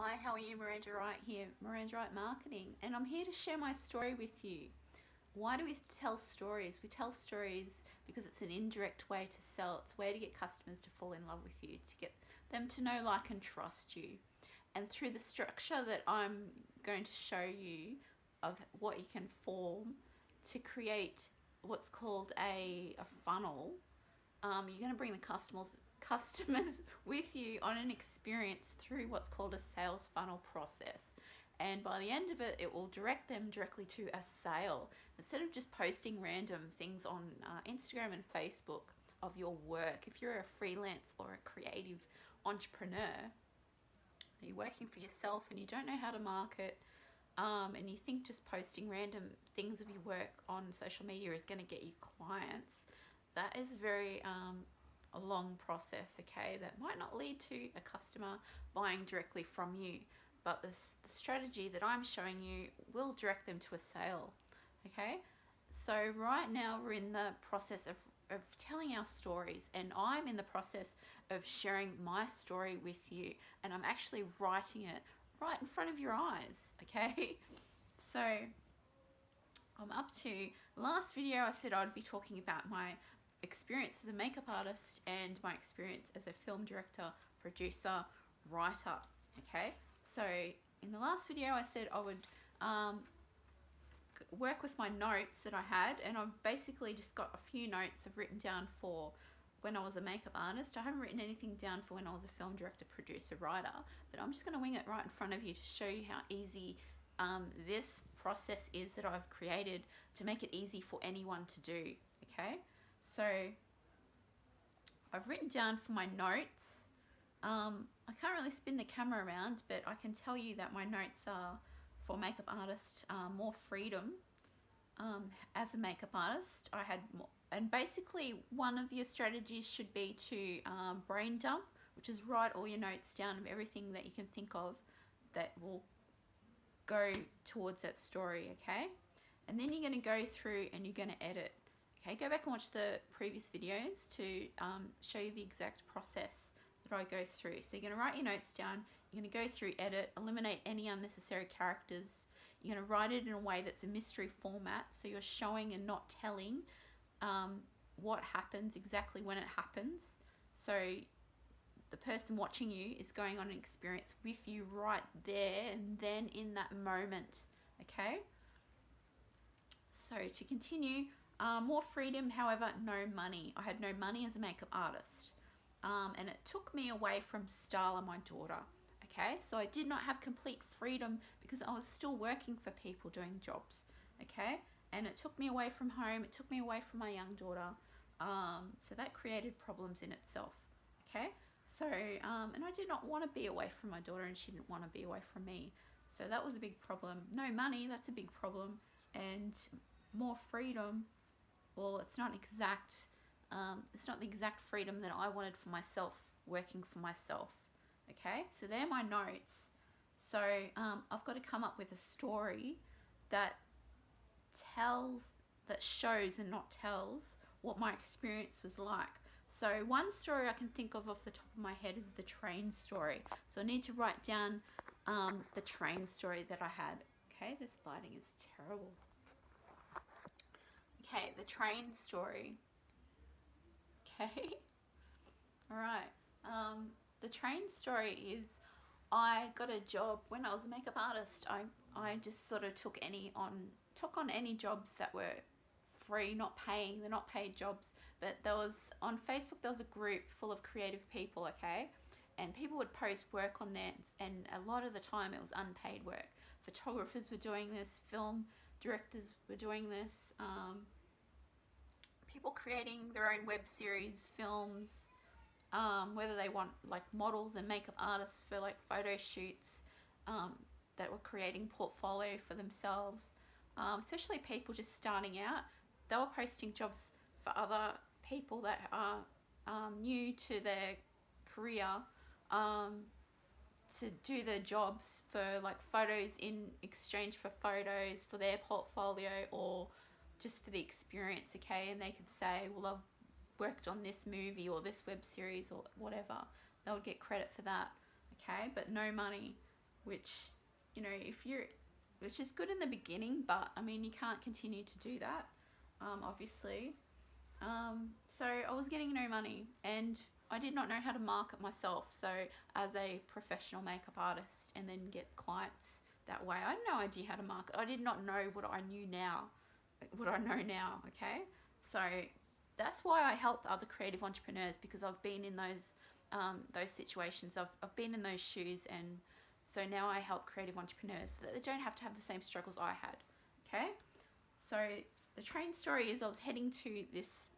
Hi, how are you? Miranda Wright here, Miranda Wright Marketing, and I'm here to share my story with you. Why do we tell stories? We tell stories because it's an indirect way to sell. It's a way to get customers to fall in love with you, to get them to know, like, and trust you. And through the structure that I'm going to show you of what you can form to create what's called a funnel, you're going to bring the customers with you on an experience through what's called a sales funnel process. And by the end of it, it will direct them directly to a sale. Instead of just posting random things on Instagram and Facebook of your work, if you're a freelance or a creative entrepreneur, you're working for yourself and you don't know how to market, and you think just posting random things of your work on social media is going to get you clients, that is a long process, okay? That might not lead to a customer buying directly from you, but the strategy that I'm showing you will direct them to a sale, okay? So right now we're in the process of telling our stories, and I'm in the process of sharing my story with you, and I'm actually writing it right in front of your eyes, okay? So I'm up to, last video I said I'd be talking about my experience as a makeup artist and my experience as a film director, producer, writer, okay? So in the last video I said I would work with my notes that I had, and I've basically just got a few notes I've written down for when I was a makeup artist. I haven't written anything down for when I was a film director, producer, writer, but I'm just going to wing it right in front of you to show you how easy this process is that I've created to make it easy for anyone to do, okay? So I've written down for my notes. I can't really spin the camera around, but I can tell you that my notes are for makeup artist, more freedom. As a makeup artist, I had more, and basically one of your strategies should be to brain dump, which is write all your notes down of everything that you can think of that will go towards that story, okay? And then you're going to go through and you're going to edit. Okay, go back and watch the previous videos to show you the exact process that I go through. So you're going to write your notes down, you're going to go through edit, eliminate any unnecessary characters, you're going to write it in a way that's a mystery format, so you're showing and not telling what happens exactly when it happens. So the person watching you is going on an experience with you right there and then in that moment, okay? So to continue, more freedom, however, no money. I had no money as a makeup artist. And it took me away from Starla, my daughter. Okay, so I did not have complete freedom because I was still working for people doing jobs. Okay, and it took me away from home. It took me away from my young daughter. So that created problems in itself. Okay, so and I did not want to be away from my daughter, and she didn't want to be away from me. So that was a big problem. No money, that's a big problem. And more freedom, well, it's not the exact freedom that I wanted for myself, working for myself. Okay, so they're my notes. So I've got to come up with a story that shows and not tells what my experience was like. So one story I can think of off the top of my head is the train story. So I need to write down the train story that I had. Okay, this lighting is terrible. Okay, the train story. Okay. All right. The train story is, I got a job when I was a makeup artist. I just sort of took on any jobs that were free, not paying. They're not paid jobs. But there was, on Facebook, there was a group full of creative people, okay? And people would post work on there, and a lot of the time it was unpaid work. Photographers were doing this, film directors were doing this, people creating their own web series, films, whether they want like models and makeup artists for like photo shoots, that were creating portfolio for themselves, especially people just starting out. They were posting jobs for other people that are new to their career, to do their jobs for like photos in exchange for photos for their portfolio, or just for the experience, okay? And they could say, well, I've worked on this movie or this web series or whatever. They would get credit for that, okay? But no money. which, you know, which is good in the beginning, but I mean, you can't continue to do that, obviously. So I was getting no money, and I did not know how to market myself. So as a professional makeup artist, and then get clients that way, I had no idea how to market. I did not know what I knew now, what I know now. Okay, so that's why I help other creative entrepreneurs, because I've been in those situations. I've been in those shoes, and so now I help creative entrepreneurs so that they don't have to have the same struggles I had. Okay, so the train story is I was heading to this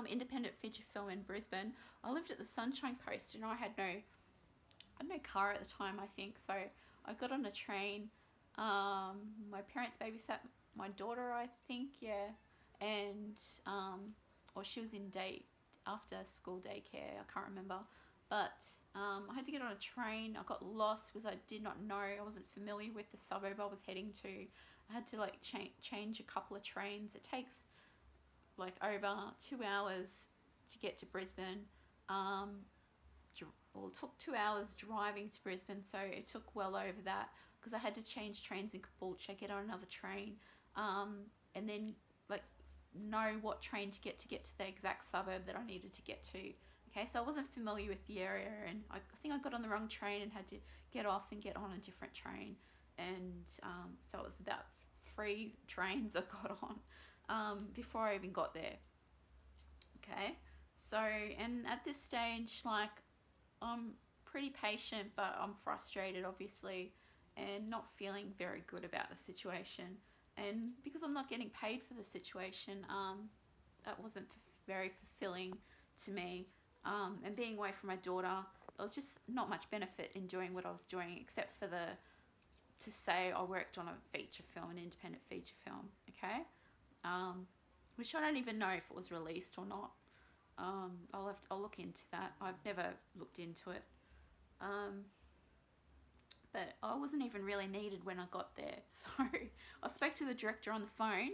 independent feature film in Brisbane. I lived at the Sunshine Coast, and I had no car at the time, I think. So I got on a train. My parents babysat my daughter, I think, yeah, and or she was in after school daycare. I can't remember, but I had to get on a train. I got lost because I did not know. I wasn't familiar with the suburb I was heading to. I had to like change a couple of trains. It takes like over 2 hours to get to Brisbane. It took 2 hours driving to Brisbane, so it took well over that, because I had to change trains in Caboolture, get on another train, and then like know what train to get to the exact suburb that I needed to get to. Okay, so I wasn't familiar with the area, and I think I got on the wrong train and had to get off and get on a different train, and so it was about 3 trains I got on before I even got there. Okay, so, and at this stage, like, I'm pretty patient, but I'm frustrated, obviously, and not feeling very good about the situation. And because I'm not getting paid for the situation, that wasn't very fulfilling to me. And being away from my daughter, there was just not much benefit in doing what I was doing, except for to say I worked on a feature film, an independent feature film, okay? Which I don't even know if it was released or not. I'll look into that. I've never looked into it. But I wasn't even really needed when I got there. So I spoke to the director on the phone,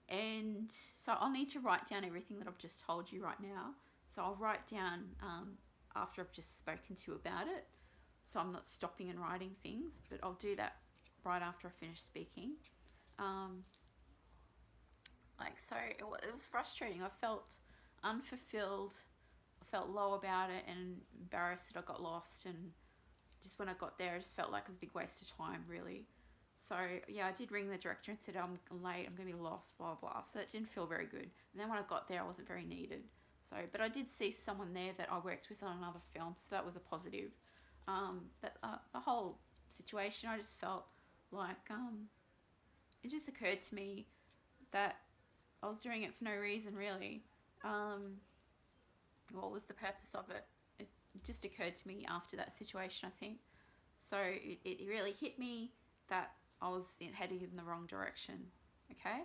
and so I'll need to write down everything that I've just told you right now. So I'll write down after I've just spoken to you about it, so I'm not stopping and writing things, but I'll do that right after I finish speaking. So it was frustrating. I felt unfulfilled. I felt low about it and embarrassed that I got lost, and just when I got there, I just felt like it was a big waste of time, really. So yeah, I did ring the director and said, I'm late, I'm going to be lost, blah, blah. So that didn't feel very good. And then when I got there, I wasn't very needed. So, but I did see someone there that I worked with on another film, so that was a positive. But the whole situation, I just felt like it just occurred to me that I was doing it for no reason, really. What was the purpose of it? It just occurred to me after that situation, I think. So it really hit me that I was heading in the wrong direction. Okay,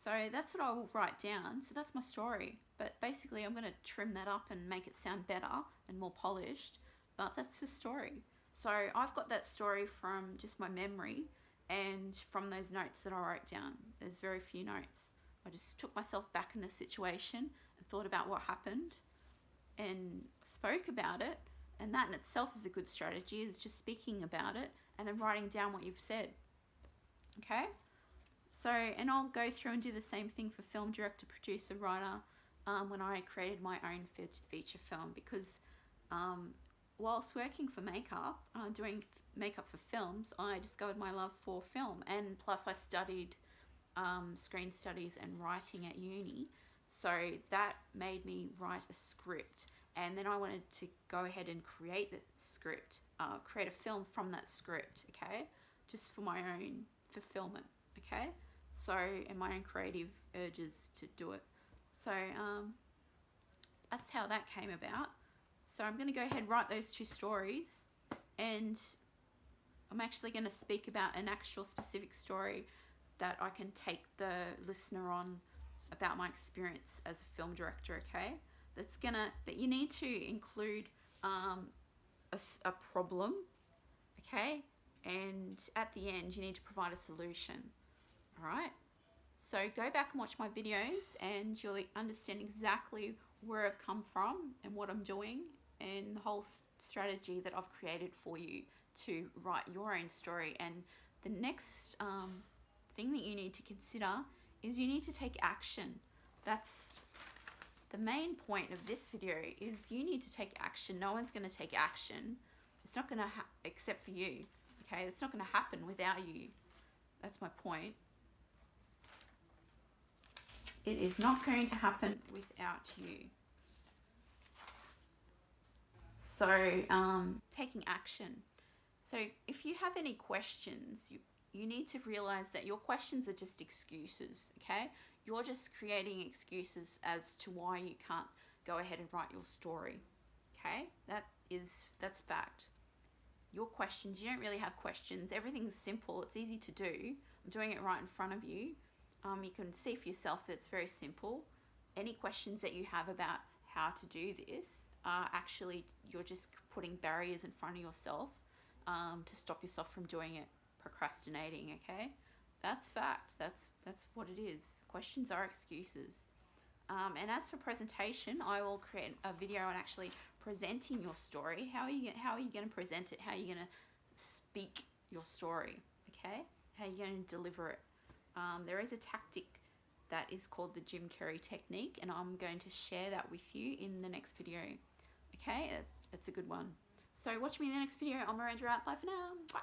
so that's what I will write down. So that's my story, but basically I'm going to trim that up and make it sound better and more polished, but that's the story. So I've got that story from just my memory and from those notes that I wrote down. There's very few notes. I just took myself back in the situation and thought about what happened and spoke about it, and that in itself is a good strategy, is just speaking about it and then writing down what you've said. Okay, so, and I'll go through and do the same thing for film director, producer, writer, when I created my own feature film, because whilst working for makeup, doing makeup for films, I discovered my love for film, and plus I studied screen studies and writing at uni, so that made me write a script, and then I wanted to go ahead and create the script, create a film from that script, okay, just for my own fulfillment, okay, so, and my own creative urges to do it. So that's how that came about. So I'm going to go ahead and write those 2 stories, and I'm actually going to speak about an actual specific story that I can take the listener on about my experience as a film director, okay? But you need to include a problem, okay? And at the end, you need to provide a solution, all right? So go back and watch my videos, and you'll understand exactly where I've come from and what I'm doing and the whole strategy that I've created for you to write your own story. And the next thing that you need to consider is you need to take action. That's the main point of this video, is you need to take action. No one's going to take action. It's not going to except for you. Okay, it's not going to happen without you. That's my point. It is not going to happen without you. So, taking action. So if you have any questions, you need to realize that your questions are just excuses, okay? You're just creating excuses as to why you can't go ahead and write your story, okay? That's fact. Your questions, you don't really have questions. Everything's simple. It's easy to do. I'm doing it right in front of you. You can see for yourself that it's very simple. Any questions that you have about how to do this are actually, you're just putting barriers in front of yourself to stop yourself from doing it, procrastinating, okay? That's fact. That's what it is. Questions are excuses. And as for presentation, I will create a video on actually presenting your story. How are you going to present it? How are you going to speak your story? Okay? How are you going to deliver it? There is a tactic that is called the Jim Carrey technique, and I'm going to share that with you in the next video. Okay? It's a good one. So watch me in the next video. I'm Miranda Wright. Bye for now. Bye.